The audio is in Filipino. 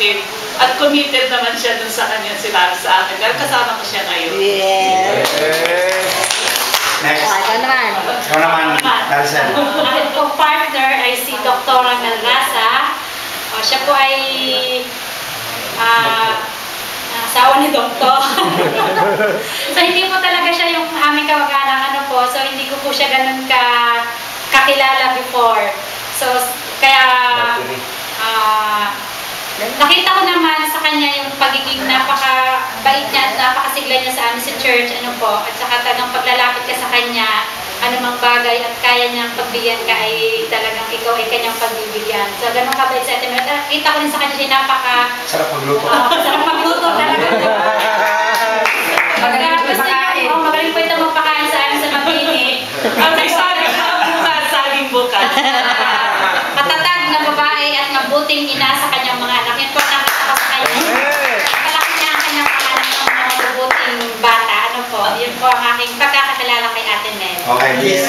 kapatid. At committed naman siya dun sa kanya sila sa akin. Dahil kasama ko siya ngayon. Yes. Next. Ikaw naman. Ikaw naman, Darcel. Akin pong partner ay si Dr. Melgasa. Siya po ay asawa ni Doktor. So hindi po talaga siya yung aming kamag-anak po. So hindi ko po siya ganun kakilala before. So kaya nakita ko naman sa kanya yung pagiging napakabait niya at napakasigla niya sa amin sa church, at saka talagang paglalapit ka sa kanya, anumang bagay at kaya niyang pagbigyan ka ay talagang ikaw ay kanyang pagbibigyan. So ganun kabait sa atin. At kita ko rin sa kanya siya Sarap magluto. sarap magluto talaga. Magaling po ito magpakain sa amin sa mag-ini. Ang may saging bukas, saging bukas. Matatag na babae at mabuting ina sa kanyang mga anak. Yun po nakita ko sa kanya. Palaki niya ang kanyang mga anak ng mga mabuting bata. Yun po ang aking pagkakakilala kay Ate Nel. Okay, please.